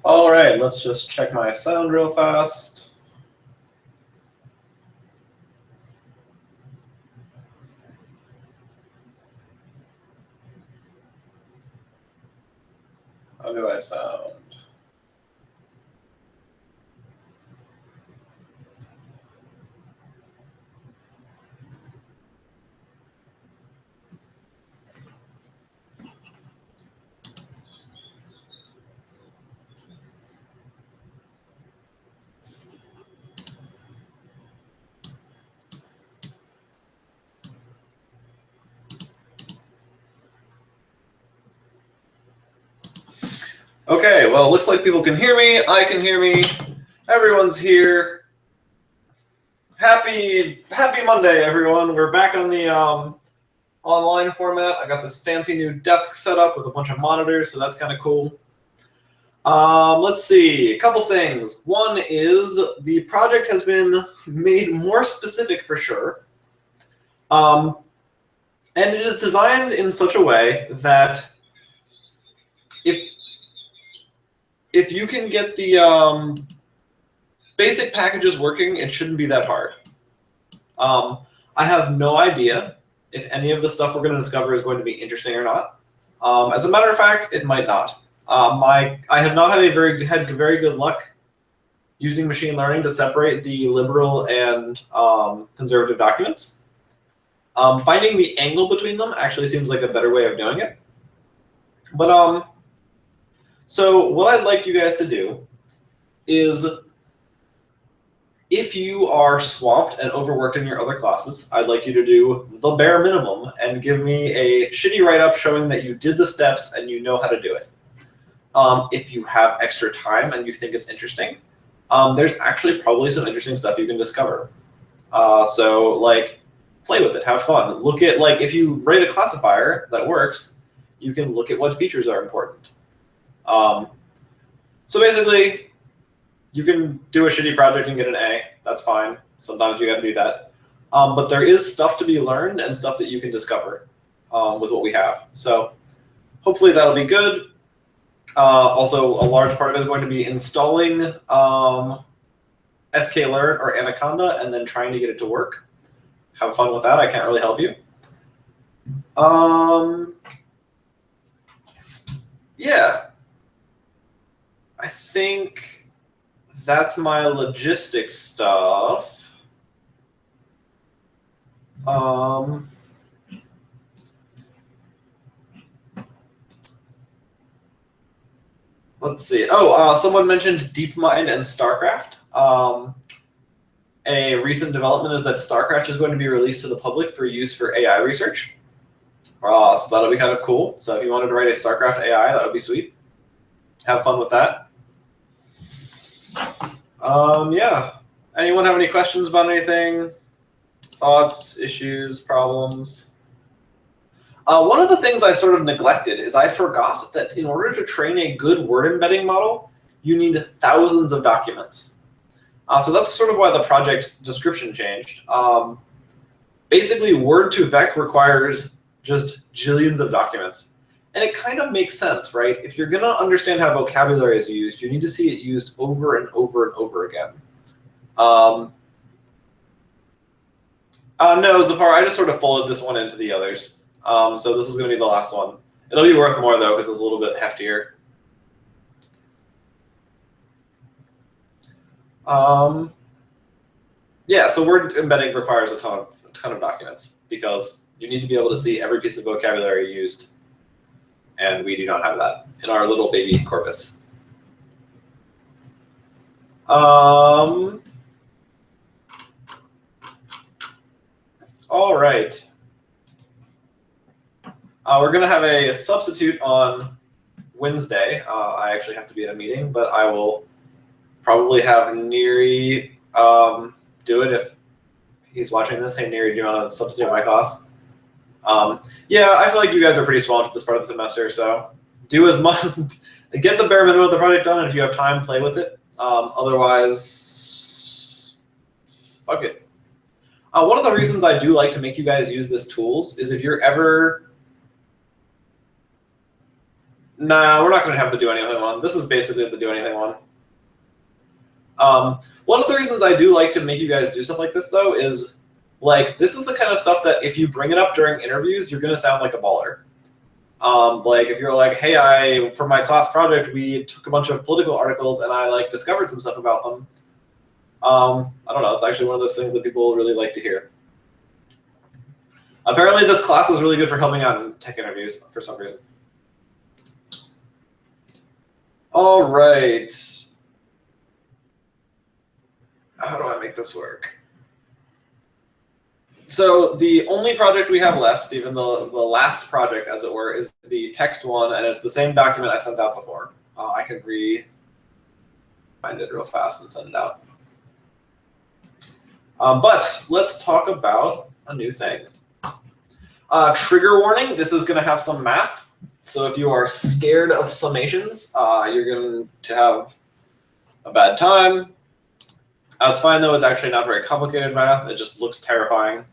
All right, let's just check my sound real fast. How do I sound? Okay, well, it looks like people can hear me. I can hear me. Everyone's here. Happy Monday, everyone. We're back on the online format. I got this fancy new desk set up with a bunch of monitors, so that's kind of cool. Let's see, a couple things. One is the project has been made more specific for sure. And it is designed in such a way that if you can get the basic packages working, it shouldn't be that hard. I have no idea if any of the stuff we're going to discover is going to be interesting or not. As a matter of fact, it might not. I have not had very good luck using machine learning to separate the liberal and conservative documents. Finding the angle between them actually seems like a better way of doing it. But so what I'd like you guys to do is, if you are swamped and overworked in your other classes, I'd like you to do the bare minimum and give me a shitty write-up showing that you did the steps and you know how to do it. If you have extra time and you think it's interesting, there's actually probably some interesting stuff you can discover. So like, play with it, have fun. Look at, like, if you write a classifier that works, you can look at what features are important. So basically, you can do a shitty project and get an A. That's fine. Sometimes you got to do that. But there is stuff to be learned and stuff that you can discover with what we have. So hopefully that'll be good. Also, a large part of it is going to be installing sklearn or Anaconda and then trying to get it to work. Have fun with that. I can't really help you. Yeah. I think that's my logistics stuff. Let's see. Oh, someone mentioned DeepMind and StarCraft. A recent development is that StarCraft is going to be released to the public for use for AI research. So that'll be kind of cool. So if you wanted to write a StarCraft AI, that would be sweet. Have fun with that. Yeah. Anyone have any questions about anything? Thoughts, issues, problems? One of the things I sort of neglected is I forgot that in order to train a good word embedding model, you need thousands of documents. So that's sort of why the project description changed. Basically, Word2Vec requires just jillions of documents. And it kind of makes sense, right? If you're going to understand how vocabulary is used, you need to see it used over and over and over again. No, Zafar, I just sort of folded this one into the others. So this is going to be the last one. It'll be worth more, though, because it's a little bit heftier. Yeah, so word embedding requires a ton of documents because you need to be able to see every piece of vocabulary used. And we do not have that in our little baby corpus. All right. We're going to have a substitute on Wednesday. I actually have to be at a meeting, but I will probably have Neri do it if he's watching this. Hey, Neri, do you want to substitute my class? Yeah, I feel like you guys are pretty swamped at this part of the semester, so do as much, get the bare minimum of the project done, and if you have time, play with it. Otherwise, fuck it. One of the reasons I do like to make you guys use this tools is if you're ever Nah, we're not going to have the do anything one. This is basically the do anything one. One of the reasons I do like to make you guys do stuff like this, though, is like this is the kind of stuff that if you bring it up during interviews, you're going to sound like a baller. Like if you're like, hey, for my class project, we took a bunch of political articles and I like discovered some stuff about them. I don't know. It's actually one of those things that people really like to hear. Apparently, this class is really good for helping out in tech interviews for some reason. All right. How do I make this work? So the only project we have left, Stephen, the last project, as it were, is the text one, and it's the same document I sent out before. I can find it real fast and send it out. But let's talk about a new thing. Trigger warning, this is going to have some math. So if you are scared of summations, you're going to have a bad time. That's fine, though. It's actually not very complicated math. It just looks terrifying.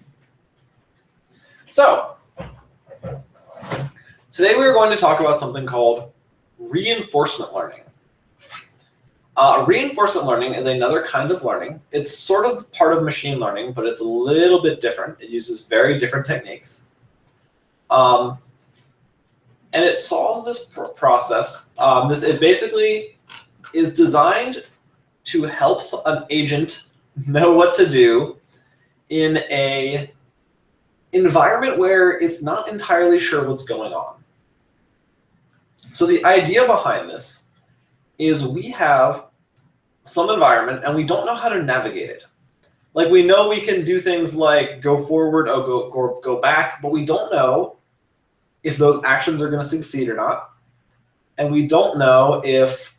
So today we're going to talk about something called reinforcement learning. Reinforcement learning is another kind of learning. It's sort of part of machine learning, but it's a little bit different. It uses very different techniques. And it solves this process. It basically is designed to help an agent know what to do in an environment where it's not entirely sure what's going on. So the idea behind this is we have some environment and we don't know how to navigate it. Like we know we can do things like go forward or go back, but we don't know if those actions are going to succeed or not. And we don't know if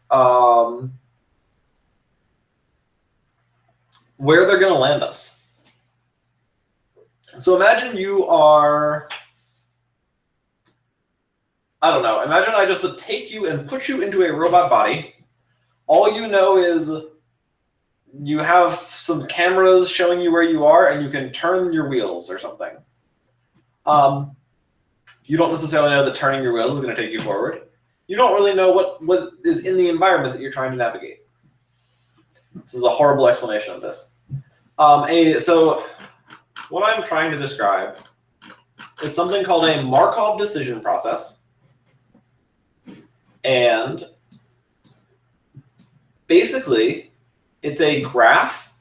where they're going to land us. So imagine you are, I don't know, imagine I just take you and put you into a robot body. All you know is you have some cameras showing you where you are and you can turn your wheels or something. You don't necessarily know that turning your wheels is going to take you forward. You don't really know what is in the environment that you're trying to navigate. This is a horrible explanation of this. So what I'm trying to describe is something called a Markov decision process. And basically, it's a graph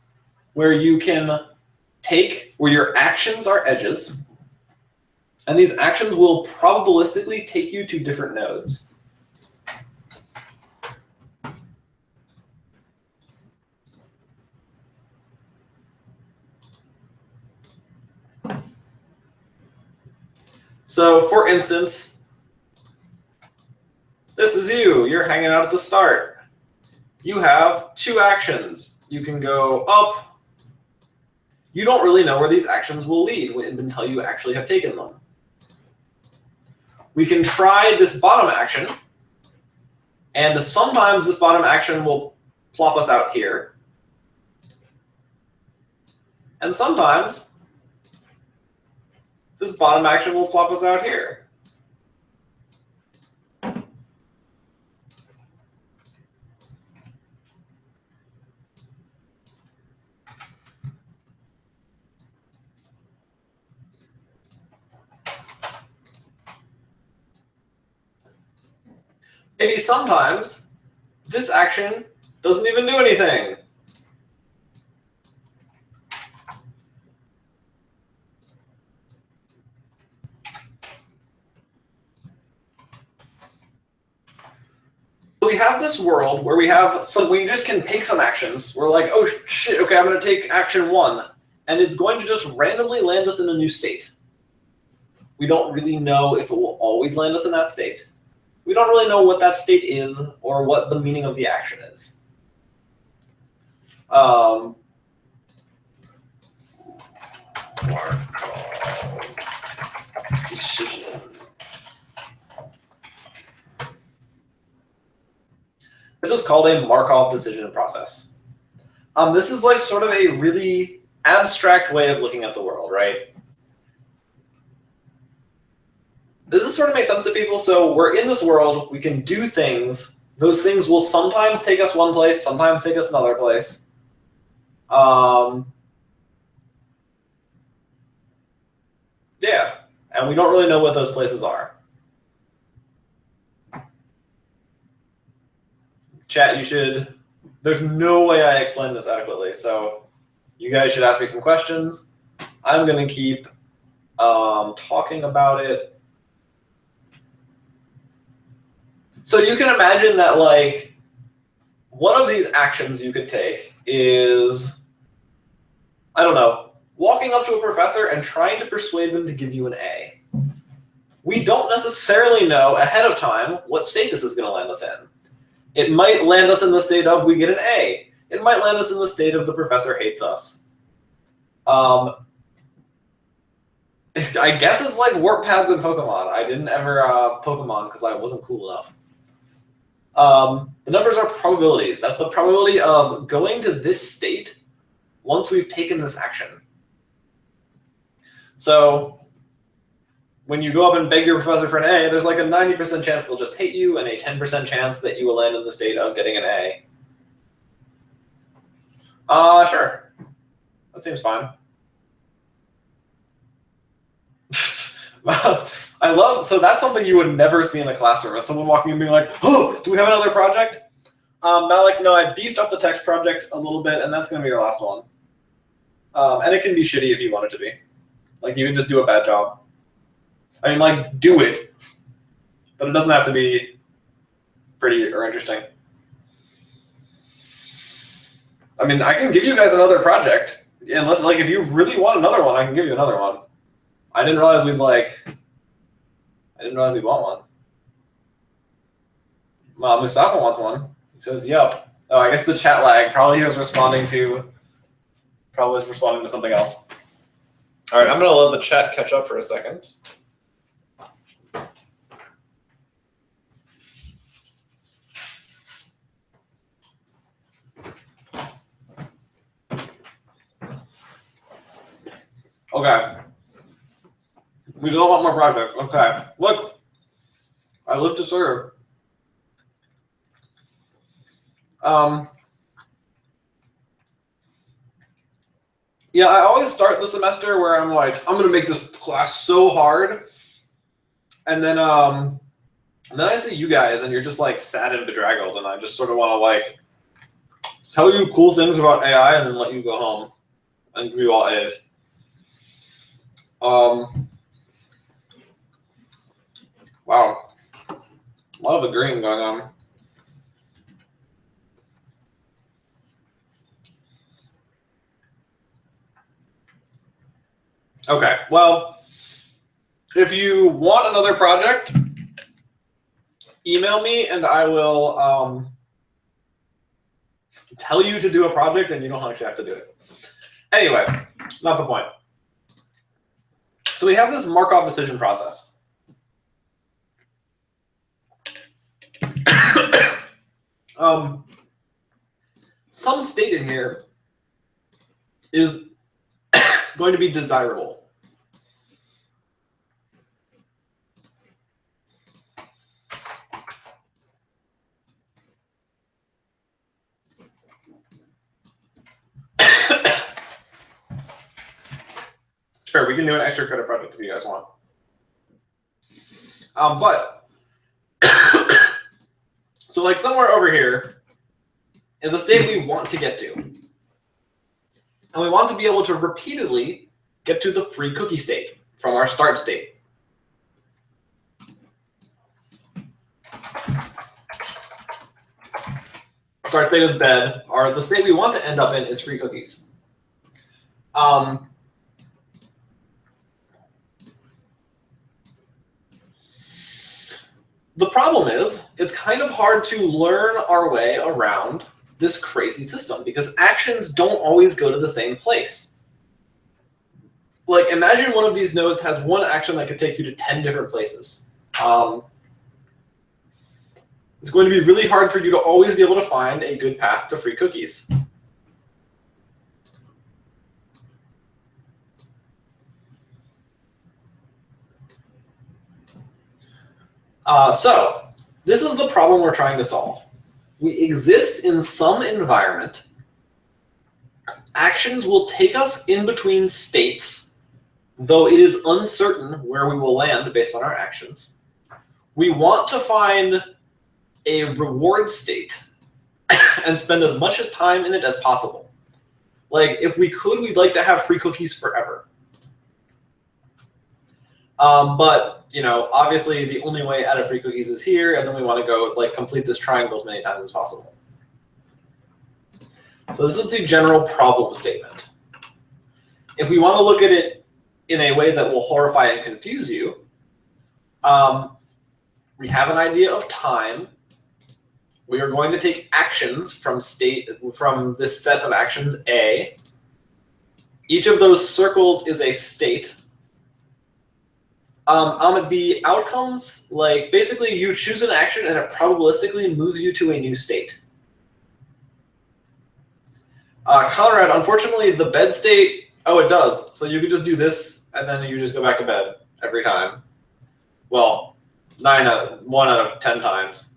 where you can where your actions are edges, and these actions will probabilistically take you to different nodes. So for instance, this is you. You're hanging out at the start. You have two actions. You can go up. You don't really know where these actions will lead until you actually have taken them. We can try this bottom action, and sometimes this bottom action will plop us out here. And sometimes this bottom action will plop us out here. Maybe sometimes this action doesn't even do anything. We have this world where we just can take some actions. We're like, oh shit, okay, I'm going to take action 1, and it's going to just randomly land us in a new state. We don't really know if it will always land us in that state. We don't really know what that state is or what the meaning of the action is. Markov decision. This is called a Markov decision process. This is like sort of a really abstract way of looking at the world, right? Does this sort of make sense to people? So we're in this world, we can do things. Those things will sometimes take us one place, sometimes take us another place. Yeah, and we don't really know what those places are. Chat, you should, there's no way I explained this adequately, so you guys should ask me some questions. I'm going to keep talking about it. So you can imagine that, like, one of these actions you could take is, I don't know, walking up to a professor and trying to persuade them to give you an A. We don't necessarily know ahead of time what state this is going to land us in. It might land us in the state of we get an A. It might land us in the state of the professor hates us. I guess it's like warp paths in Pokemon. I didn't ever Pokemon because I wasn't cool enough. The numbers are probabilities. That's the probability of going to this state once we've taken this action. So when you go up and beg your professor for an A, there's like a 90% chance they'll just hate you and a 10% chance that you will land in the state of getting an A. Sure. That seems fine. I love, so that's something you would never see in a classroom. Is someone walking and being like, oh, do we have another project? Malik, no, I beefed up the text project a little bit, and that's going to be your last one. And it can be shitty if you want it to be. Like, you can just do a bad job. I mean, like, do it. But it doesn't have to be pretty or interesting. I mean, I can give you guys another project. Unless, like, if you really want another one, I can give you another one. I didn't realize we'd want one. Well, Mustafa wants one. He says, yep. Oh, I guess the chat lag. Probably he was responding to something else. All right, I'm going to let the chat catch up for a second. Okay. We don't want more projects. Okay. Look, I live to serve. Yeah, I always start the semester where I'm like, I'm going to make this class so hard. And then I see you guys and you're just like sad and bedraggled. And I just sort of want to like tell you cool things about AI and then let you go home and give you all A's. Wow. A lot of agreeing going on. Okay, well, if you want another project, email me and I will tell you to do a project and you don't actually have to do it. Anyway, not the point. So we have this Markov decision process. Some state in here is going to be desirable. Sure, we can do an extra credit project if you guys want. But so like somewhere over here is a state we want to get to. And we want to be able to repeatedly get to the free cookie state from our start state. Start state is bed, or the state we want to end up in is free cookies. The problem is, it's kind of hard to learn our way around this crazy system because actions don't always go to the same place. Like, imagine one of these nodes has one action that could take you to 10 different places. It's going to be really hard for you to always be able to find a good path to free cookies. So this is the problem we're trying to solve. We exist in some environment. Actions will take us in between states, though it is uncertain where we will land based on our actions. We want to find a reward state and spend as much time in it as possible. Like, if we could, we'd like to have free cookies forever. But, you know, obviously the only way out of free cookies is here, and then we want to go, like, complete this triangle as many times as possible. So this is the general problem statement. If we want to look at it in a way that will horrify and confuse you, we have an idea of time. We are going to take actions from this set of actions A. Each of those circles is a state. The outcomes, like, basically you choose an action and it probabilistically moves you to a new state. Conrad, unfortunately, the bed state, oh, it does. So you could just do this, and then you just go back to bed every time. Well, 1 out of 10 times.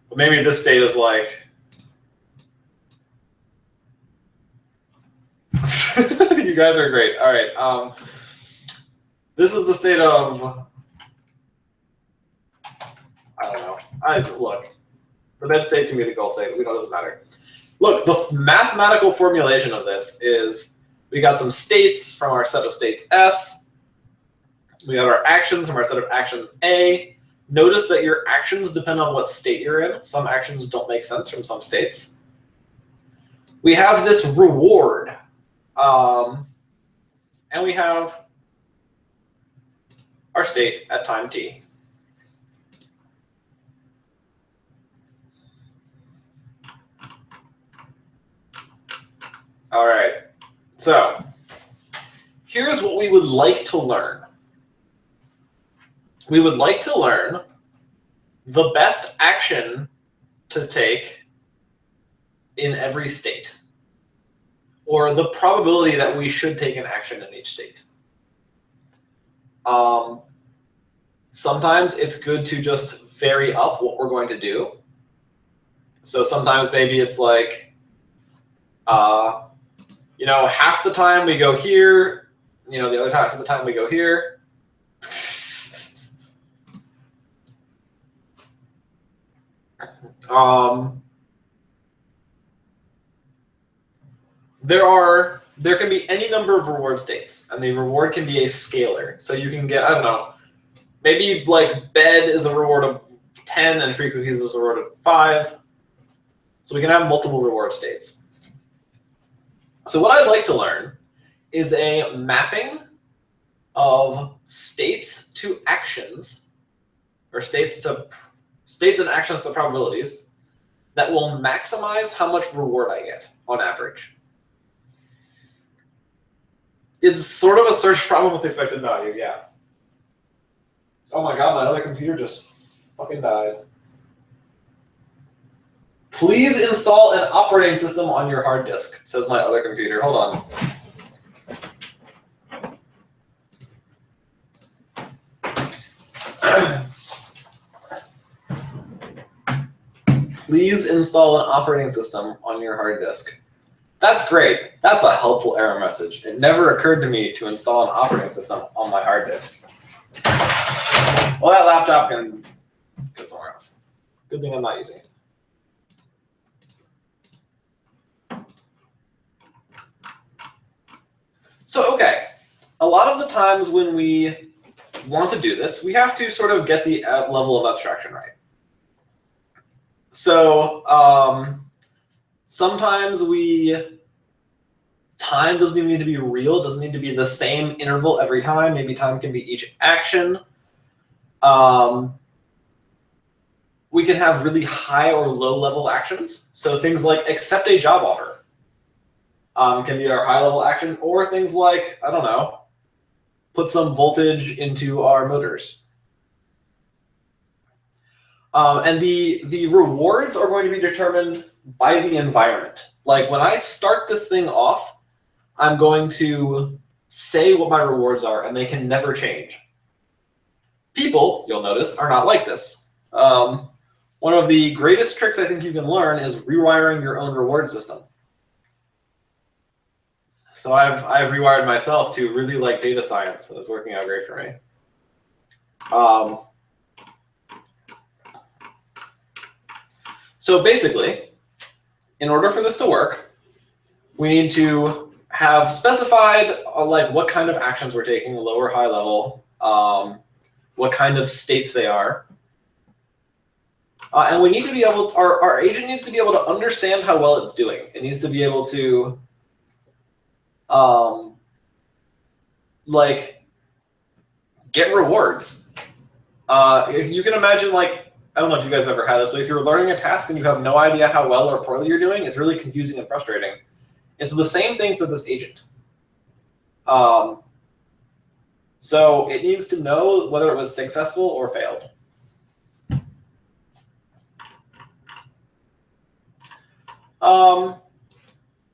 But maybe this state is like... You guys are great. All right. This is the state of... I don't know. Look, the bed state can be the goal state. It doesn't matter. Look, the mathematical formulation of this is we got some states from our set of states S. We got our actions from our set of actions A. Notice that your actions depend on what state you're in. Some actions don't make sense from some states. We have this reward. And we have our state at time t. All right, so here's what we would like to learn. We would like to learn the best action to take in every state, or the probability that we should take an action in each state. Sometimes it's good to just vary up what we're going to do. So sometimes maybe it's like, you know, half the time we go here, you know, the other half of the time we go here. There can be any number of reward states, and the reward can be a scalar. So you can get, I don't know, maybe like bed is a reward of 10 and free cookies is a reward of 5. So we can have multiple reward states. So what I'd like to learn is a mapping of states to actions, or states and actions to probabilities, that will maximize how much reward I get on average. It's sort of a search problem with expected value, yeah. Oh my god, my other computer just fucking died. Please install an operating system on your hard disk, says my other computer. Hold on. Please install an operating system on your hard disk. That's great. That's a helpful error message. It never occurred to me to install an operating system on my hard disk. Well, that laptop can go somewhere else. Good thing I'm not using it. So, okay, a lot of the times when we want to do this, we have to sort of get the level of abstraction right. So sometimes time doesn't even need to be real. It doesn't need to be the same interval every time. Maybe time can be each action. We can have really high or low level actions. So things like accept a job offer can be our high level action, or things like, I don't know, put some voltage into our motors. And the rewards are going to be determined by the environment. Like when I start this thing off, I'm going to say what my rewards are, and they can never change. People, you'll notice, are not like this. One of the greatest tricks I think you can learn is rewiring your own reward system. So I've rewired myself to really like data science, and it's working out great for me. So basically, in order for this to work, we need to have specified like what kind of actions we're taking, low or high level, what kind of states they are. And we need to be able to, our agent needs to be able to understand how well it's doing. It needs to be able to like get rewards. You can imagine, like, I don't know if you guys ever had this, but if you're learning a task and you have no idea how well or poorly you're doing, it's really confusing and frustrating. It's the same thing for this agent. So it needs to know whether it was successful or failed.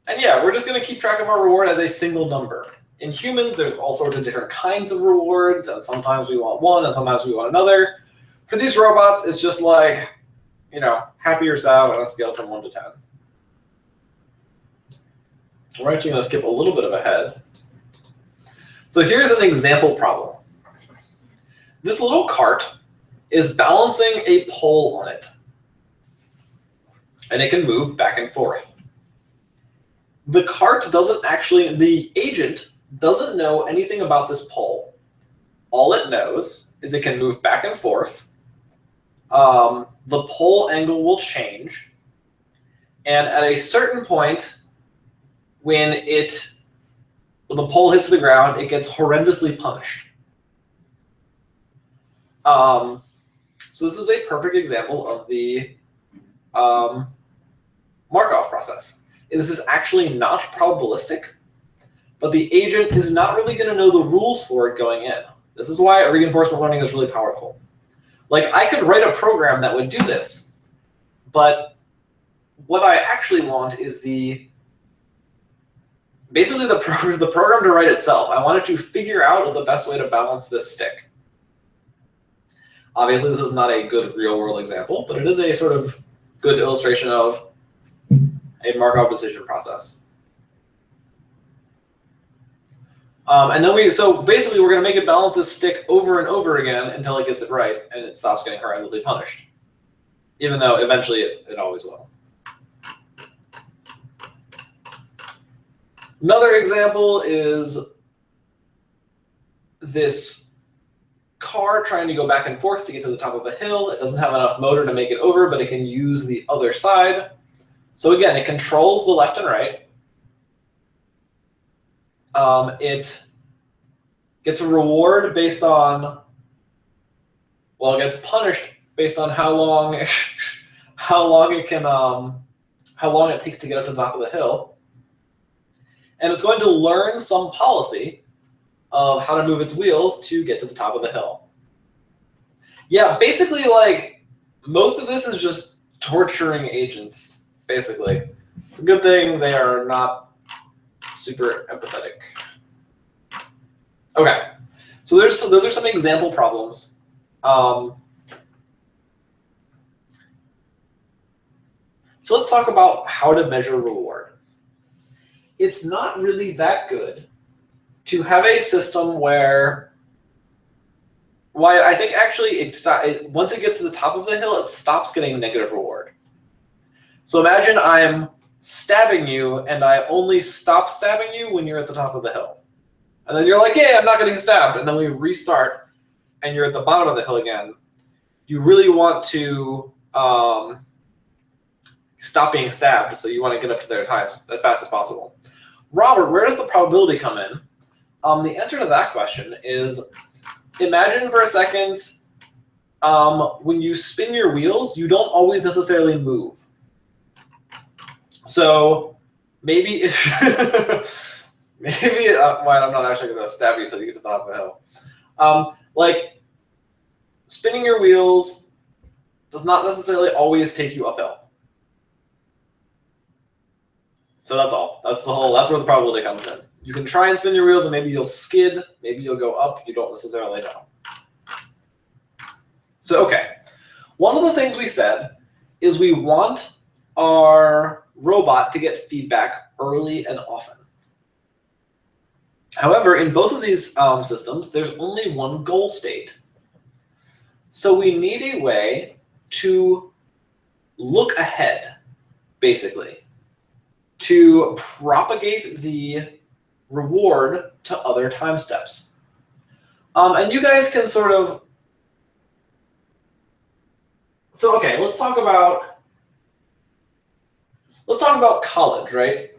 And yeah, we're just going to keep track of our reward as a single number. In humans, there's all sorts of different kinds of rewards, and sometimes we want one, and sometimes we want another. For these robots, it's just like, you know, happy or sad on a scale from 1 to 10. We're actually going to skip a little bit of ahead. So here's an example problem. This little cart is balancing a pole on it, and it can move back and forth. The cart doesn't actually, the agent doesn't know anything about this pole. All it knows is it can move back and forth. The pole angle will change. And at a certain point, when the pole hits the ground, it gets horrendously punished. So this is a perfect example of the Markov process. This is actually not probabilistic, but the agent is not really going to know the rules for it going in. This is why reinforcement learning is really powerful. Like, I could write a program that would do this, but what I actually want is basically the program to write itself. I want it to figure out the best way to balance this stick. Obviously, this is not a good real-world example, but it is a sort of good illustration of a Markov decision process. And then so basically we're going to make it balance this stick over and over again until it gets it right and it stops getting horrendously punished, even though eventually it always will. Another example is this car trying to go back and forth to get to the top of a hill. It doesn't have enough motor to make it over, but it can use the other side. So again, it controls the left and right. It gets a reward based on, well, it gets punished based on how long it takes to get up to the top of the hill. And it's going to learn some policy of how to move its wheels to get to the top of the hill. Yeah, basically, like, most of this is just torturing agents, basically. It's a good thing they are not super empathetic. Okay, so those are some example problems. So let's talk about how to measure reward. It's not really that good to have a system where, I think actually once it gets to the top of the hill, it stops getting negative reward. So imagine I'm stabbing you, and I only stop stabbing you when you're at the top of the hill. And then you're like, yeah, I'm not getting stabbed. And then we restart, and you're at the bottom of the hill again. You really want to stop being stabbed, so you want to get up to there as fast as possible. Robert, where does the probability come in? The answer to that question is, imagine for a second, when you spin your wheels, you don't always necessarily move. So maybe I'm not actually going to stab you until you get to the top of the hill. Like, spinning your wheels does not necessarily always take you uphill. So that's all. That's where the probability comes in. You can try and spin your wheels, and maybe you'll skid, maybe you'll go up. You don't necessarily know. So, okay. One of the things we said is we want our robot to get feedback early and often. However, in both of these systems, there's only one goal state. So we need a way to look ahead, basically, to propagate the reward to other time steps. And you guys can sort of... So, okay, let's talk about college, right?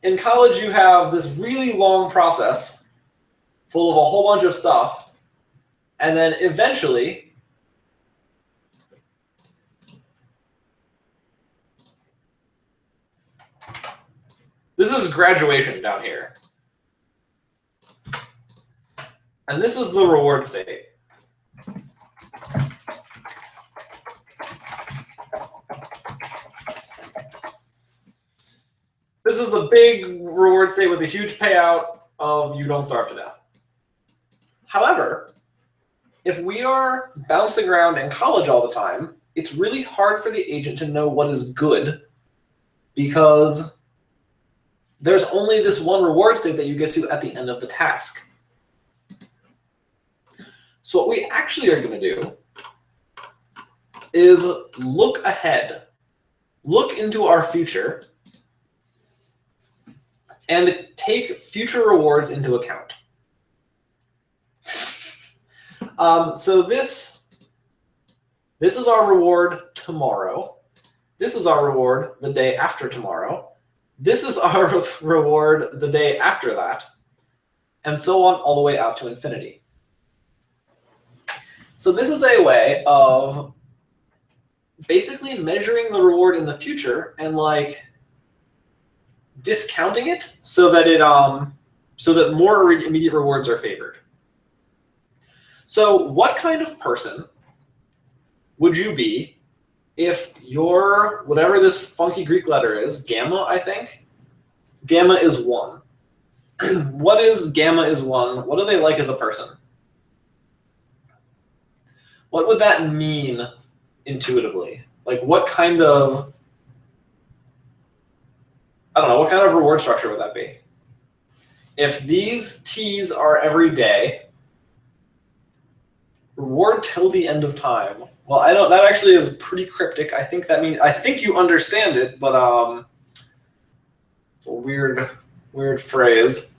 In college, you have this really long process full of a whole bunch of stuff, and then eventually this is graduation down here. And this is the reward state. This is the big reward state with a huge payout of you don't starve to death. However, if we are bouncing around in college all the time, it's really hard for the agent to know what is good because there's only this one reward state that you get to at the end of the task. So what we actually are going to do is look ahead, look into our future, and take future rewards into account. So this is our reward tomorrow. This is our reward the day after tomorrow. This is our reward the day after that, and so on all the way out to infinity. So this is a way of basically measuring the reward in the future and like discounting it so that more immediate rewards are favored. So what kind of person would you be if your, whatever this funky Greek letter is, gamma, I think? Gamma is 1. What is gamma is 1? What are they like as a person? What would that mean intuitively? Like what kind of, I don't know, what kind of reward structure would that be? If these T's are every day, reward till the end of time. Well, I don't, that actually is pretty cryptic. I think that means, I think you understand it, but it's a weird phrase.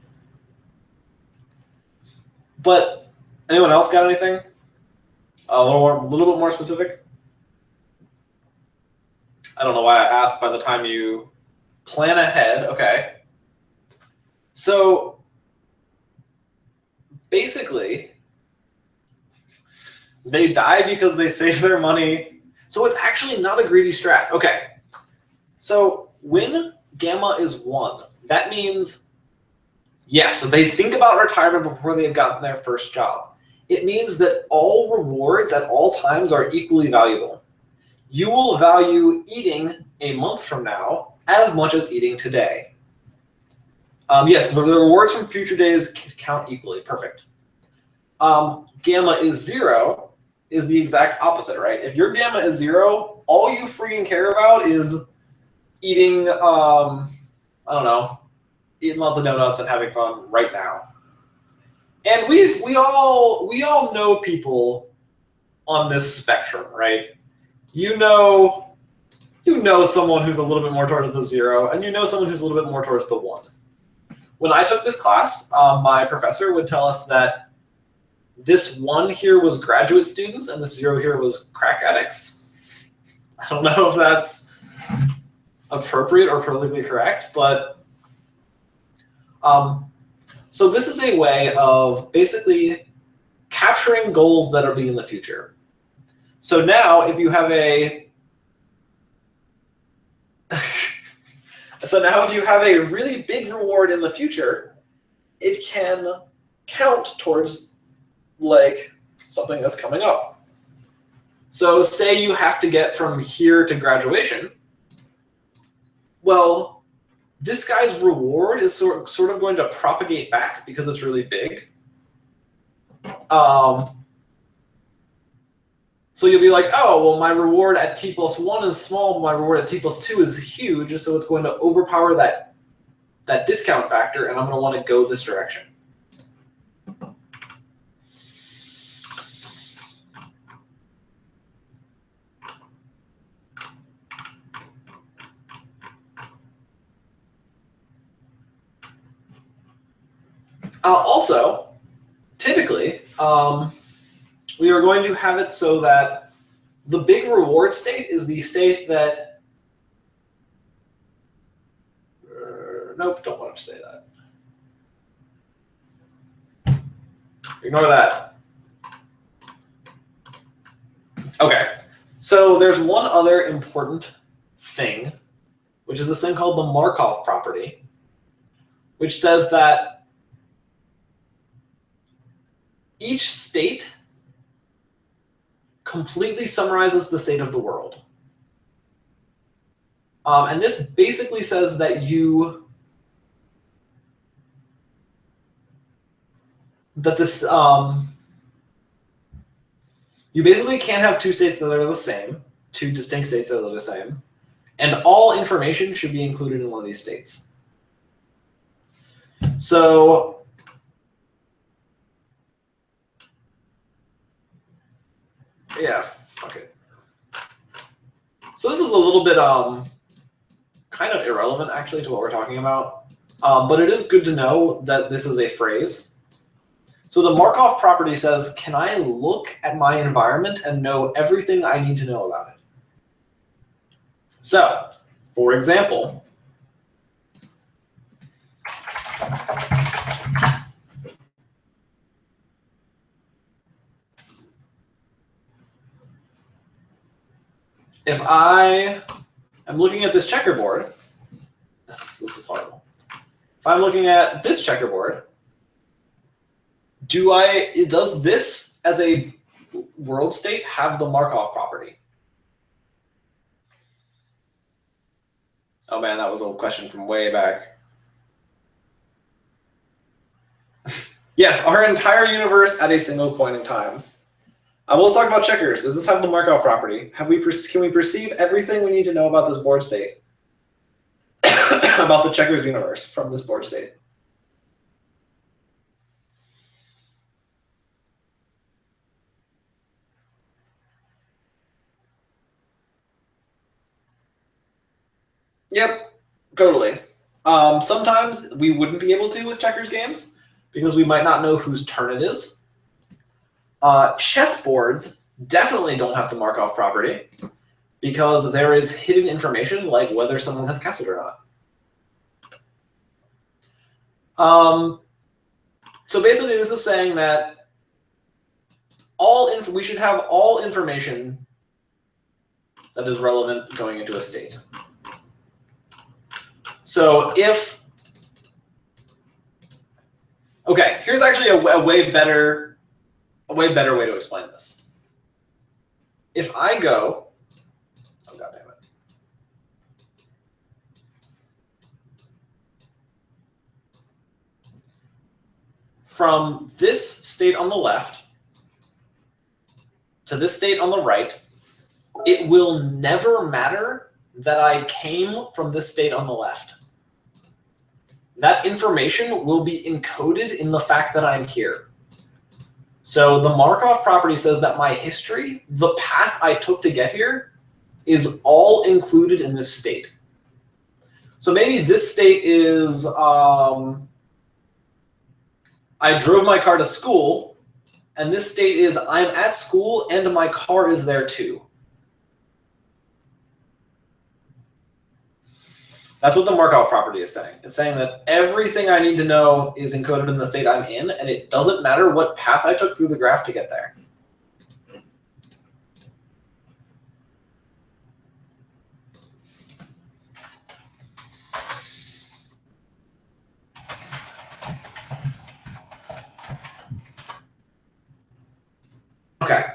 But anyone else got anything? A little bit more specific? I don't know why I asked by the time you plan ahead. Okay. So basically, they die because they save their money. So it's actually not a greedy strat. Okay. So when gamma is 1, that means, yes, they think about retirement before they've gotten their first job. It means that all rewards at all times are equally valuable. You will value eating a month from now as much as eating today. Yes, the rewards from future days count equally. Perfect. Gamma is 0 is the exact opposite, right? If your gamma is 0, all you freaking care about is eating, I don't know, eating lots of donuts and having fun right now. And we all know people on this spectrum, right? You know someone who's a little bit more towards the 0, and you know someone who's a little bit more towards the 1. When I took this class, my professor would tell us that this 1 here was graduate students and this 0 here was crack addicts. I don't know if that's appropriate or politically correct, but so this is a way of basically capturing goals that are be in the future. So now if you have a really big reward in the future, it can count towards like something that's coming up. So say you have to get from here to graduation. Well, this guy's reward is sort of going to propagate back because it's really big. So you'll be like, oh, well, my reward at t plus 1 is small, my reward at t plus 2 is huge, so it's going to overpower that discount factor, and I'm going to want to go this direction. Also, typically, we are going to have it so that the big reward state is the state that... nope, don't want to say that. Ignore that. Okay, so there's one other important thing, which is this thing called the Markov property, which says that each state completely summarizes the state of the world. And this basically says that you basically can't have two states that are the same, two distinct states that are the same, and all information should be included in one of these states. So yeah, fuck it. So this is a little bit kind of irrelevant actually to what we're talking about, but it is good to know that this is a phrase. So the Markov property says, can I look at my environment and know everything I need to know about it? So, for example, if I am looking at this checkerboard, this is horrible. If I'm looking at this checkerboard, does this as a world state have the Markov property? Oh man, that was a question from way back. Yes, our entire universe at a single point in time. Well, let's talk about checkers. Does this have the Markov property? Can we perceive everything we need to know about this board state? About the checkers universe from this board state? Yep, totally. Sometimes we wouldn't be able to with checkers games because we might not know whose turn it is. Chessboards definitely don't have the Markov property because there is hidden information like whether someone has castled or not. So basically this is saying that we should have all information that is relevant going into a state. So if, okay, here's actually a way better way to explain this. If I go, oh god damn it, from this state on the left to this state on the right, it will never matter that I came from this state on the left. That information will be encoded in the fact that I'm here. So the Markov property says that my history, the path I took to get here, is all included in this state. So maybe this state is I drove my car to school, and this state is I'm at school and my car is there too. That's what the Markov property is saying. It's saying that everything I need to know is encoded in the state I'm in, and it doesn't matter what path I took through the graph to get there. Okay.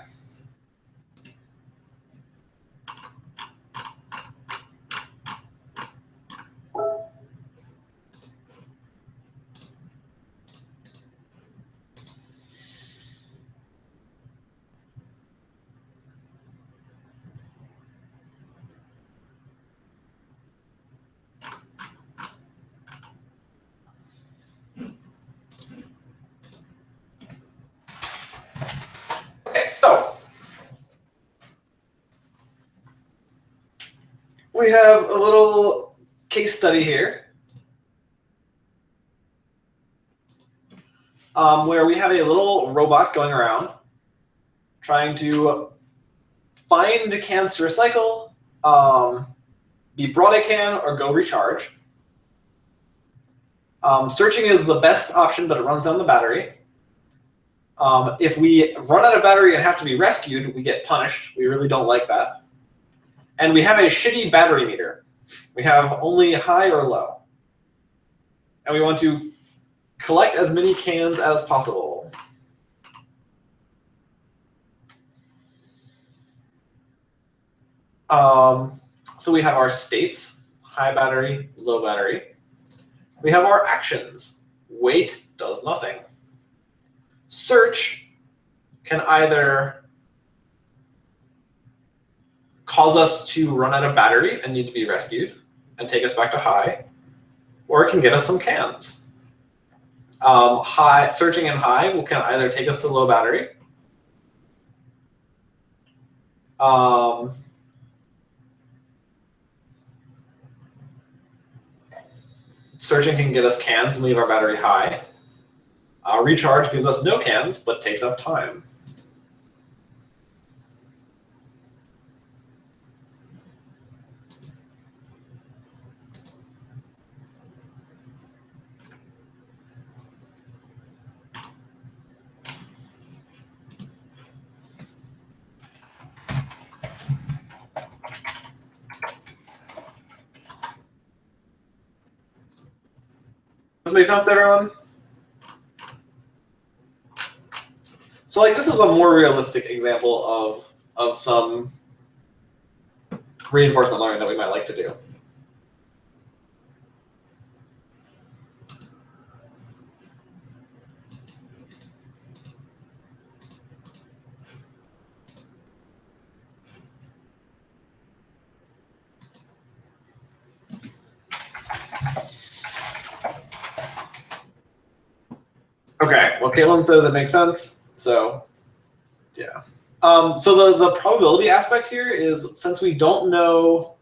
we have a little case study here where we have a little robot going around trying to find cans to recycle, be brought a can, or go recharge. Searching is the best option, but it runs down the battery. If we run out of battery and have to be rescued, we get punished. We really don't like that. And we have a shitty battery meter. We have only high or low. And we want to collect as many cans as possible. So we have our states, high battery, low battery. We have our actions. Wait does nothing. Search can either cause us to run out of battery and need to be rescued and take us back to high, or it can get us some cans. Searching in high can either take us to low battery, searching can get us cans and leave our battery high. Recharge gives us no cans, but takes up time. Does this make sense to everyone? So like this is a more realistic example of some reinforcement learning that we might like to do. Okay, well, Caitlin says it makes sense. So, yeah. So the probability aspect here is, since we don't know,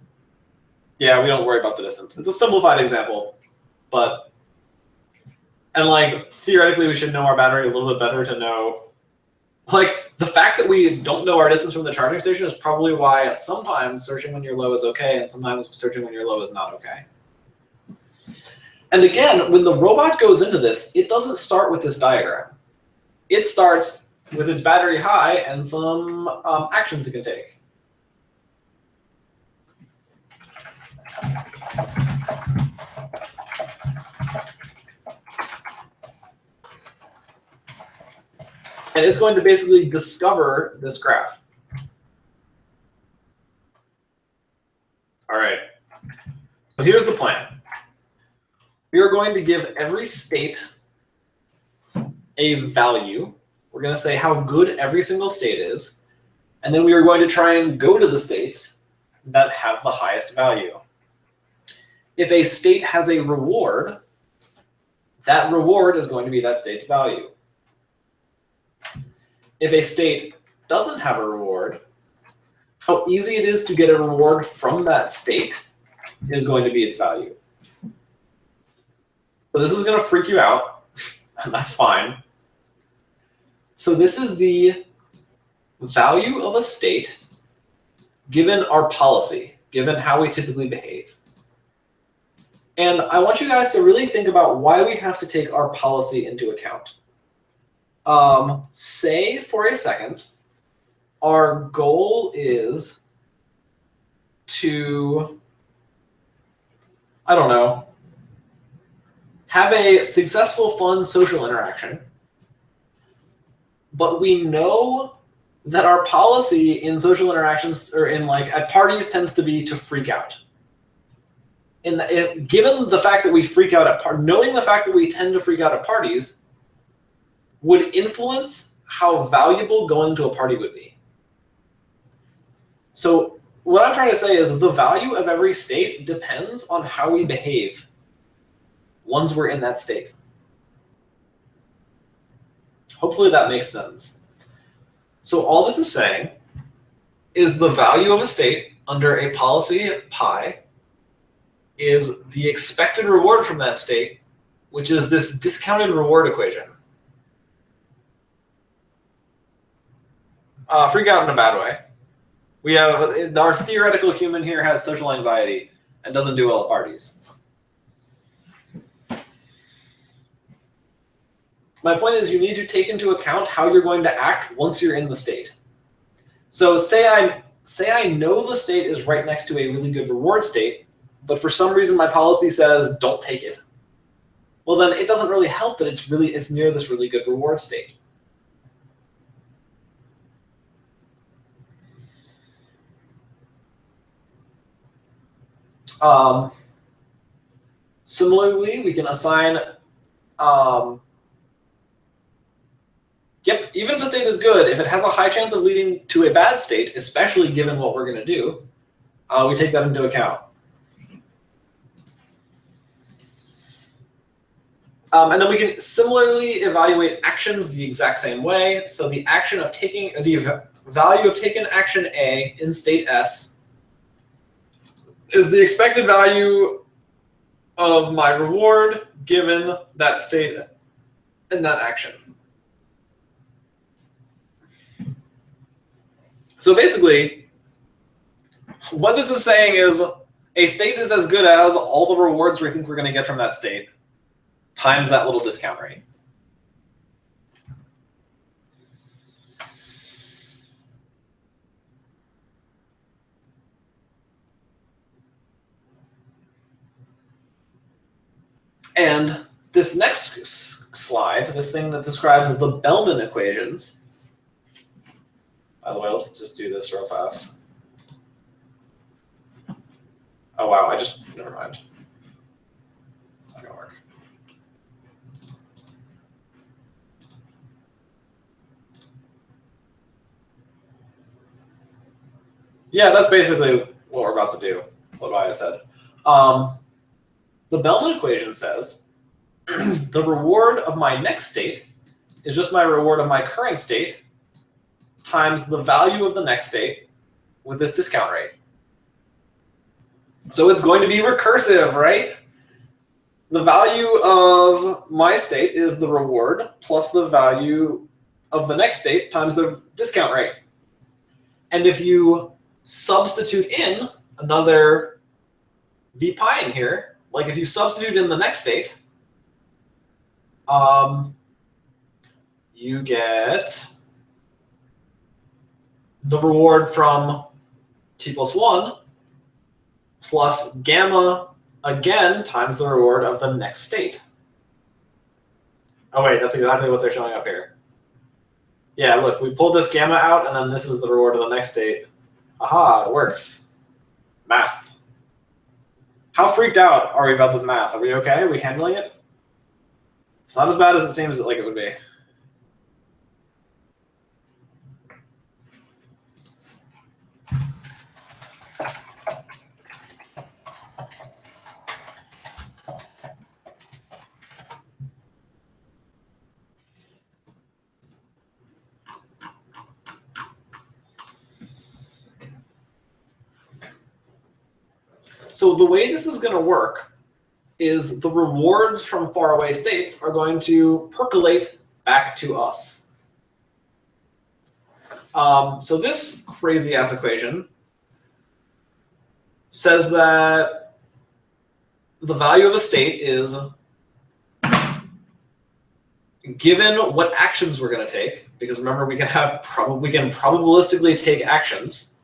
yeah, we don't worry about the distance. It's a simplified example, but, and like theoretically we should know our battery a little bit better to know, like the fact that we don't know our distance from the charging station is probably why sometimes searching when you're low is okay and sometimes searching when you're low is not okay. And again, when the robot goes into this, it doesn't start with this diagram. It starts with its battery high and some actions it can take. And it's going to basically discover this graph. All right. So here's the plan. We are going to give every state a value. We're going to say how good every single state is. And then we are going to try and go to the states that have the highest value. If a state has a reward, that reward is going to be that state's value. If a state doesn't have a reward, how easy it is to get a reward from that state is going to be its value. So this is going to freak you out, and that's fine. So this is the value of a state given our policy, given how we typically behave. And I want you guys to really think about why we have to take our policy into account. Say for a second, our goal is to, I don't know, have a successful, fun social interaction, but we know that our policy in social interactions or in like at parties tends to be to freak out. And given the fact that we freak out at knowing the fact that we tend to freak out at parties would influence how valuable going to a party would be. So what I'm trying to say is the value of every state depends on how we behave once we're in that state. Hopefully that makes sense. So all this is saying is the value of a state under a policy pi is the expected reward from that state, which is this discounted reward equation. Freak out in a bad way. We have our theoretical human here has social anxiety and doesn't do well at parties. My point is you need to take into account how you're going to act once you're in the state. So say I know the state is right next to a really good reward state, but for some reason my policy says don't take it. Well, then it doesn't really help that it's near this really good reward state. Similarly, we can assign, yep, even if the state is good, if it has a high chance of leading to a bad state, especially given what we're going to do, we take that into account. And then we can similarly evaluate actions the exact same way. So the action of taking, the value of taken action A in state S is the expected value of my reward given that state and that action. So basically, what this is saying is a state is as good as all the rewards we think we're going to get from that state times that little discount rate. And this next slide, this thing that describes the Bellman equations. By the way, let's just do this real fast. Oh, wow, never mind. It's not going to work. Yeah, that's basically what we're about to do, what Wyatt said. The Bellman equation says the reward of my next state is just my reward of my current state times the value of the next state with this discount rate. So it's going to be recursive, right? The value of my state is the reward plus the value of the next state times the discount rate. And if you substitute in another v pi in here, like if you substitute in the next state, you get the reward from t plus 1 plus gamma again times the reward of the next state. Oh, wait, that's exactly what they're showing up here. Yeah, look, we pulled this gamma out, and then this is the reward of the next state. Aha, it works. Math. How freaked out are we about this math? Are we okay? Are we handling it? It's not as bad as it seems like it would be. So the way this is going to work is the rewards from faraway states are going to percolate back to us. So this crazy-ass equation says that the value of a state is given what actions we're going to take, because remember we can probabilistically take actions.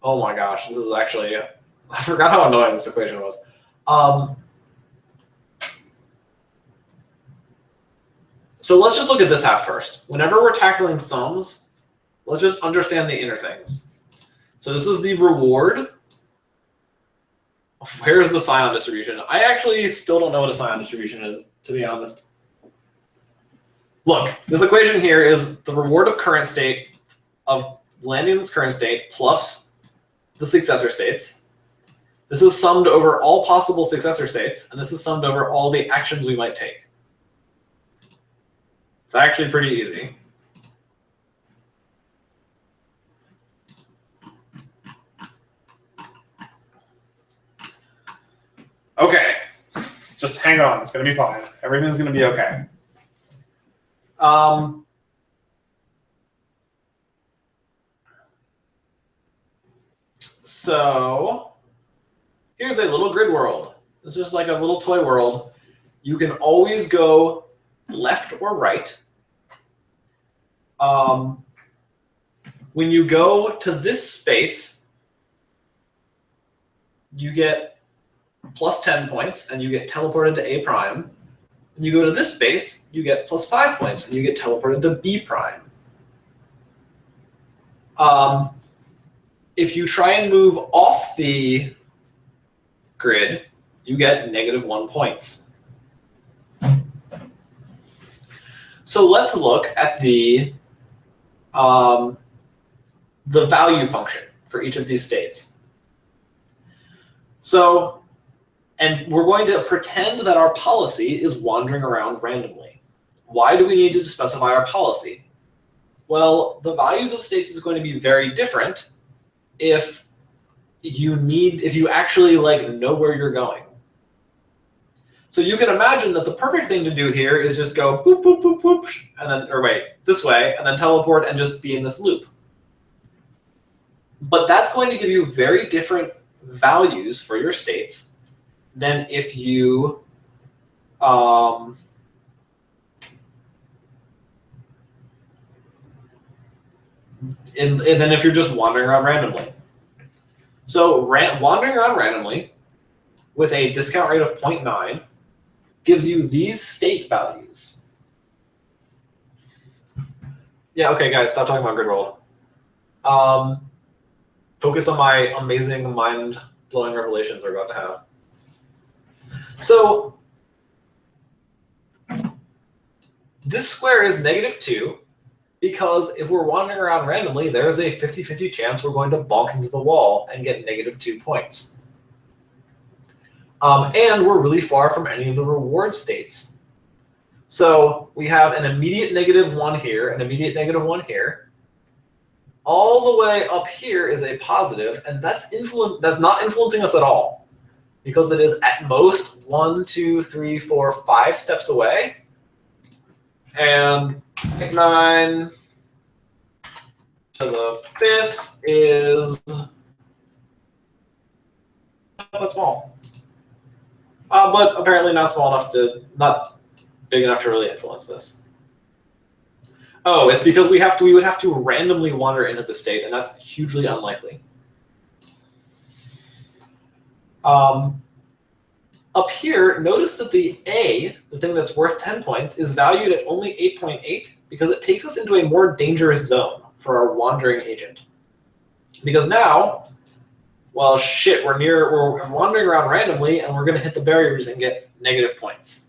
Oh my gosh, this is actually, I forgot how annoying this equation was. So let's just look at this half first. Whenever we're tackling sums, let's just understand the inner things. So this is the reward. Where's the Scion distribution? I actually still don't know what a Scion distribution is, to be honest. Look, this equation here is the reward of current state of landing in this current state plus the successor states. This is summed over all possible successor states, and this is summed over all the actions we might take. It's actually pretty easy. Okay. Just hang on. It's going to be fine. Everything's going to be okay. So here's a little grid world. It's just like a little toy world. You can always go left or right. When you go to this space, you get plus 10 points, and you get teleported to A prime. When you go to this space, you get plus 5 points, and you get teleported to B prime. If you try and move off the grid, you get -1 points. So let's look at the value function for each of these states. So, and we're going to pretend that our policy is wandering around randomly. Why do we need to specify our policy? Well, the values of states is going to be very different if you actually know where you're going. So you can imagine that the perfect thing to do here is just go boop, boop, boop, boop, and then, or wait, this way, and then teleport and just be in this loop. But that's going to give you very different values for your states than if you and then if you're just wandering around randomly. So wandering around randomly with a discount rate of 0.9 gives you these state values. Yeah, okay, guys, stop talking about grid world. Focus on my amazing mind-blowing revelations we're about to have. So this square is -2 because if we're wandering around randomly, there is a 50-50 chance we're going to bonk into the wall and get -2 points. And we're really far from any of the reward states. So we have an immediate -1 here, an immediate -1 here. All the way up here is a positive, and that's not influencing us at all, because it is at most 1, 2, 3, 4, 5 steps away. And 9 to the 5th is not that small. But apparently not big enough to really influence this. Oh, it's because we would have to randomly wander into the state, and that's hugely unlikely. Up here, notice that the A, the thing that's worth 10 points, is valued at only 8.8 because it takes us into a more dangerous zone for our wandering agent. Because now, well, shit, we're wandering around randomly, and we're going to hit the barriers and get negative points.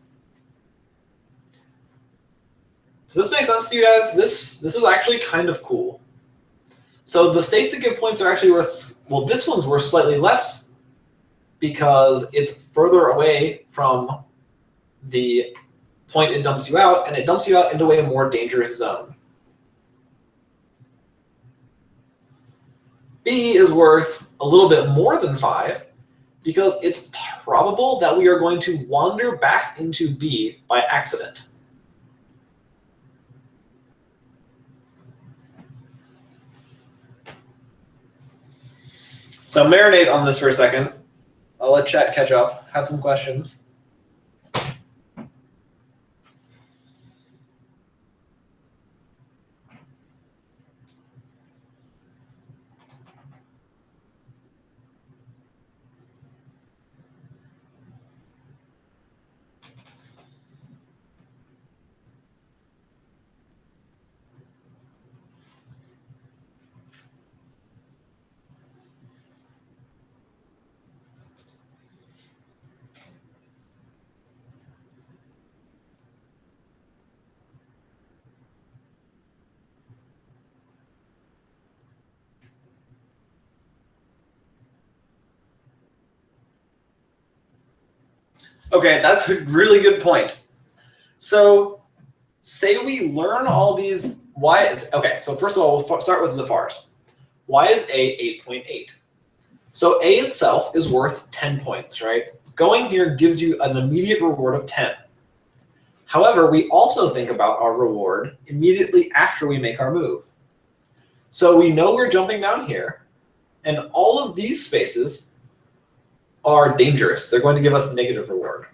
Does this make sense to you guys? This is actually kind of cool. So the states that give points are actually worth, well, this one's worth slightly less because it's further away from the point it dumps you out, and it dumps you out into a more dangerous zone. B is worth a little bit more than 5 because it's probable that we are going to wander back into B by accident. So marinate on this for a second. I'll let chat catch up, have some questions. Okay, that's a really good point. So say we learn all these, okay, so first of all, we'll start with Zafar's. Why is A 8.8? So A itself is worth 10 points, right? Going here gives you an immediate reward of 10. However, we also think about our reward immediately after we make our move. So we know we're jumping down here, and all of these spaces are dangerous. They're going to give us negative reward.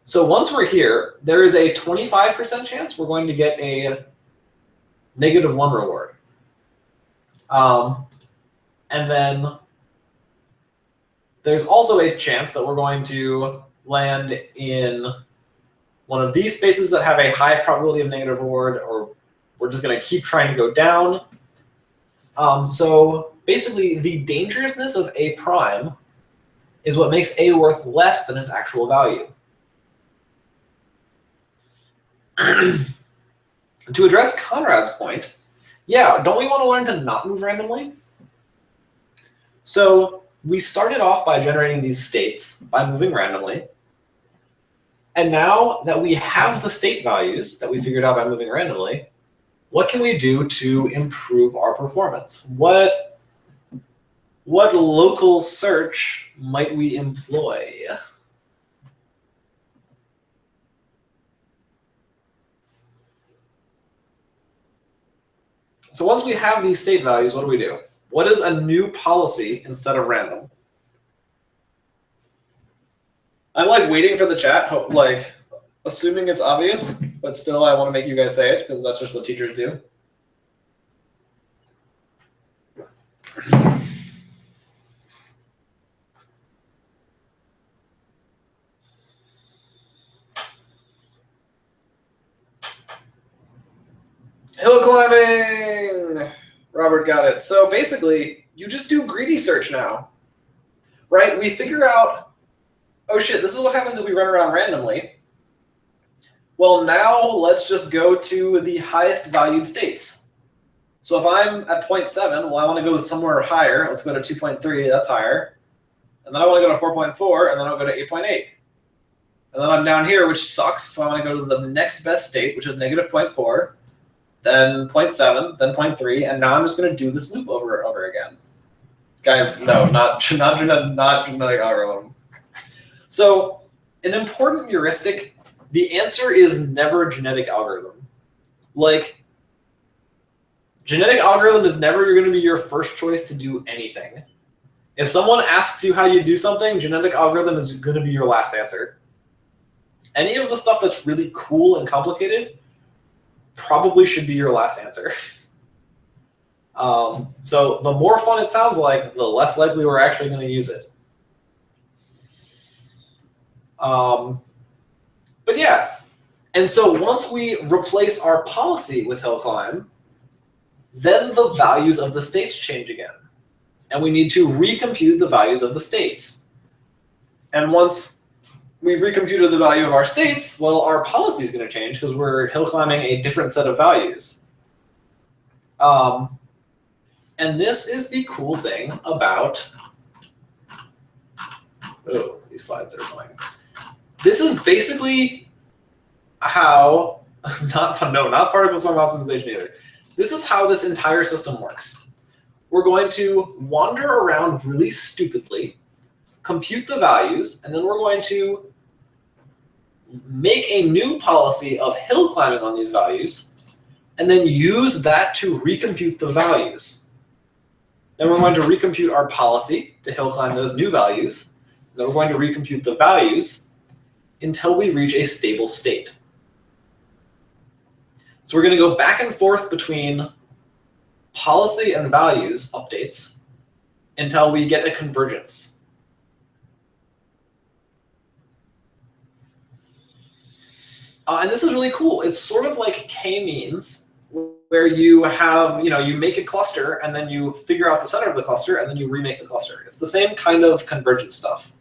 So once we're here, there is a 25% chance we're going to get a -1 reward. And then there's also a chance that we're going to land in one of these spaces that have a high probability of negative reward, or we're just going to keep trying to go down. So basically, the dangerousness of A prime is what makes A worth less than its actual value. To address Conrad's point, yeah, don't we want to learn to not move randomly? So we started off by generating these states by moving randomly. And now that we have the state values that we figured out by moving randomly, what can we do to improve our performance? What local search might we employ? So once we have these state values, what do? What is a new policy instead of random? I'm like waiting for the chat, assuming it's obvious, but still I want to make you guys say it because that's just what teachers do. Hill climbing! Robert got it. So basically, you just do greedy search now, right? We figure out, oh shit, this is what happens if we run around randomly. Well, now let's just go to the highest valued states. So if I'm at 0.7, well, I want to go somewhere higher. Let's go to 2.3, that's higher. And then I want to go to 4.4, and then I'll go to 8.8. And then I'm down here, which sucks, so I want to go to the next best state, which is -0.4. Then 0.7, then 0.3, and now I'm just going to do this loop over and over again. Guys, no, not genetic algorithm. So an important heuristic, the answer is never genetic algorithm. Like, genetic algorithm is never going to be your first choice to do anything. If someone asks you how you do something, genetic algorithm is going to be your last answer. Any of the stuff that's really cool and complicated probably should be your last answer. So the more fun it sounds like, the less likely we're actually going to use it. But yeah, and so once we replace our policy with hill climb, then the values of the states change again. And we need to recompute the values of the states. And once we've recomputed the value of our states, well, our policy is going to change because we're hill climbing a different set of values. And this is the cool thing about, oh, these slides are annoying. This is basically how, not particle swarm optimization either. This is how this entire system works. We're going to wander around really stupidly, compute the values, and then we're going to make a new policy of hill climbing on these values, and then use that to recompute the values. Then we're going to recompute our policy to hill climb those new values. Then we're going to recompute the values until we reach a stable state. So we're going to go back and forth between policy and values updates until we get a convergence. And this is really cool. It's sort of like k-means, where you have, you make a cluster and then you figure out the center of the cluster and then you remake the cluster. It's the same kind of convergent stuff.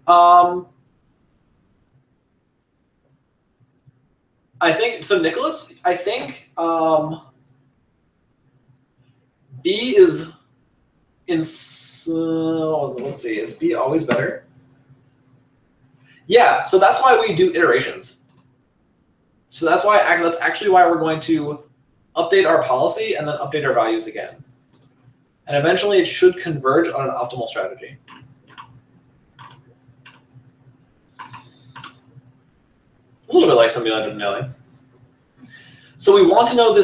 I think, so Nicholas, I think B is in, let's see, is B always better? Yeah, so that's why we do iterations. So that's actually why we're going to update our policy and then update our values again. And eventually it should converge on an optimal strategy. A little bit like simulated annealing. So we want to know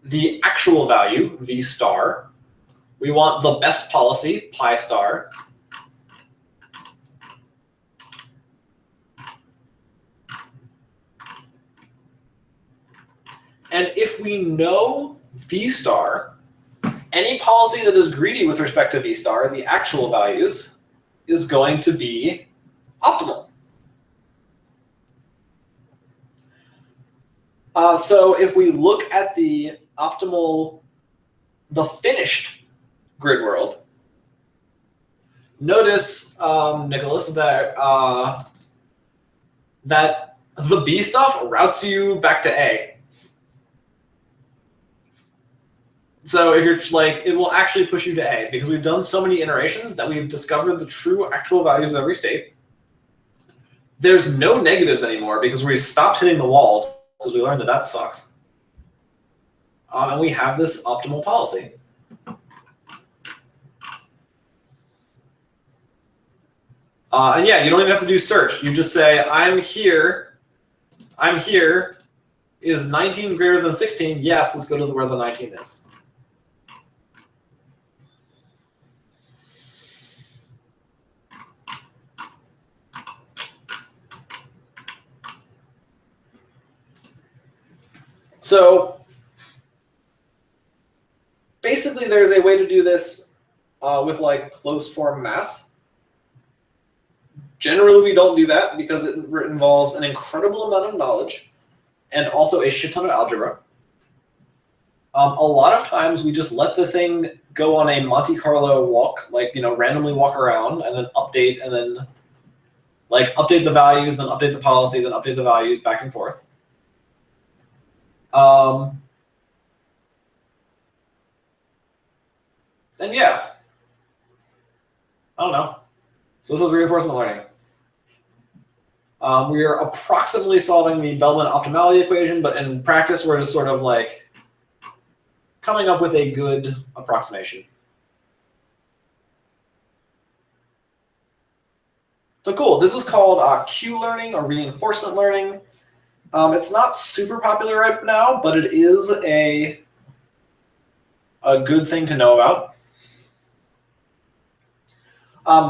the actual value, V star. We want the best policy, pi star. And if we know V star, any policy that is greedy with respect to V star, the actual values, is going to be optimal. So if we look at the optimal, the finished grid world, notice, Nicholas, that that the B stuff routes you back to A. So if you're like, it will actually push you to A because we've done so many iterations that we've discovered the true actual values of every state. There's no negatives anymore because we stopped hitting the walls because we learned that that sucks. And we have this optimal policy. And yeah, you don't even have to do search. You just say, I'm here. Is 19 greater than 16? Yes, let's go to where the 19 is. So basically, there's a way to do this with like closed form math. Generally, we don't do that because it involves an incredible amount of knowledge and also a shit ton of algebra. A lot of times, we just let the thing go on a Monte Carlo walk, like randomly walk around and then update, and then like update the values, then update the policy, then update the values back and forth. And yeah, I don't know. So this is reinforcement learning. We are approximately solving the Bellman optimality equation, but in practice, we're just sort of like coming up with a good approximation. So cool. This is called Q learning or reinforcement learning. It's not super popular right now, but it is a good thing to know about.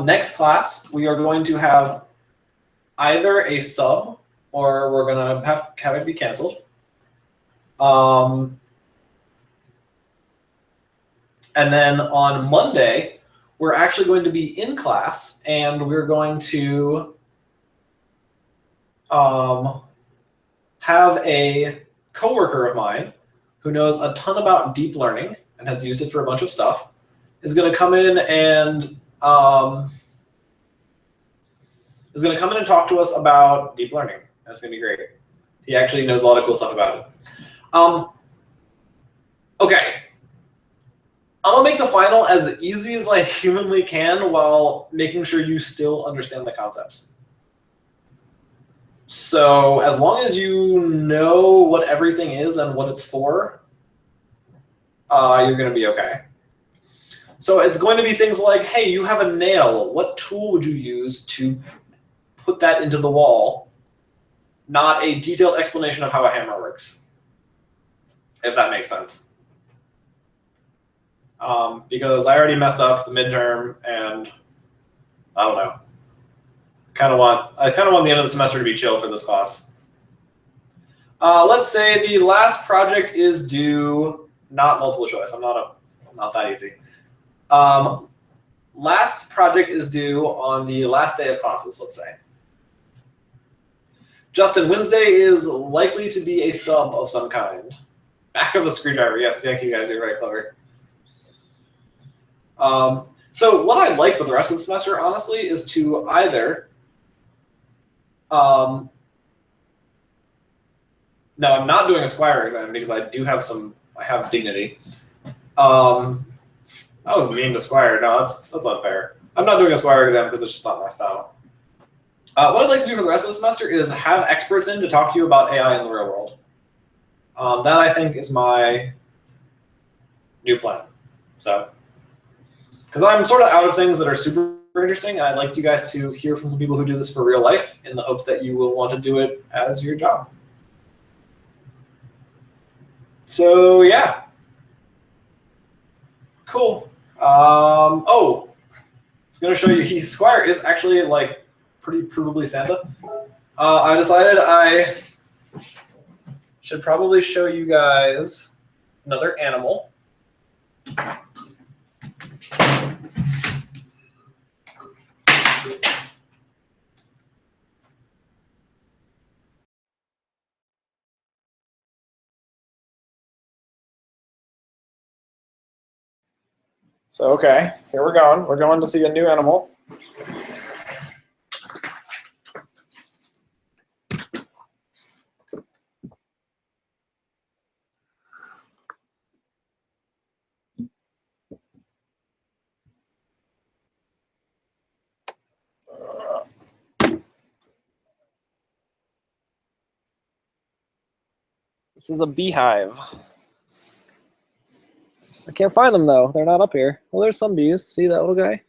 Next class, we are going to have either a sub or we're going to have it be canceled. And then on Monday, we're actually going to be in class, and we're going to have a coworker of mine who knows a ton about deep learning and has used it for a bunch of stuff, is going to come in and talk to us about deep learning. That's going to be great. He actually knows a lot of cool stuff about it. Okay. I'm going to make the final as easy as I humanly can while making sure you still understand the concepts. So as long as you know what everything is and what it's for, you're going to be okay. So it's going to be things like, hey, you have a nail. What tool would you use to put that into the wall? Not a detailed explanation of how a hammer works, if that makes sense. Because I already messed up the midterm, and I don't know. I kind of want the end of the semester to be chill for this class. Let's say the last project is due, not multiple choice. I'm not that easy. Last project is due on the last day of classes, let's say. Justin, Wednesday is likely to be a sub of some kind. Back of a screwdriver. Yes, thank you guys. You're very clever. So what I'd like for the rest of the semester, honestly, is to either no, I'm not doing a Squire exam because I have dignity. That was mean to Squire. No, that's not fair. I'm not doing a Squire exam because it's just not my style. What I'd like to do for the rest of the semester is have experts in to talk to you about AI in the real world. That, I think, is my new plan. So because I'm sort of out of things that are super interesting, and I'd like you guys to hear from some people who do this for real life in the hopes that you will want to do it as your job. So yeah, cool. Oh, I was gonna show you. Squire is actually like pretty provably Santa. I decided I should probably show you guys another animal. So, okay, here we're going. We're going to see a new animal. This is a beehive. I can't find them, though. They're not up here. Well, there's some bees. See that little guy?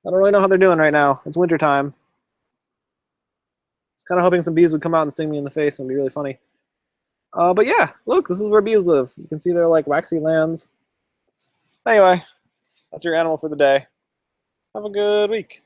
I don't really know how they're doing right now. It's wintertime. I was kind of hoping some bees would come out and sting me in the face. It would be really funny. But yeah, look, this is where bees live. You can see they're like waxy lands. Anyway, that's your animal for the day. Have a good week.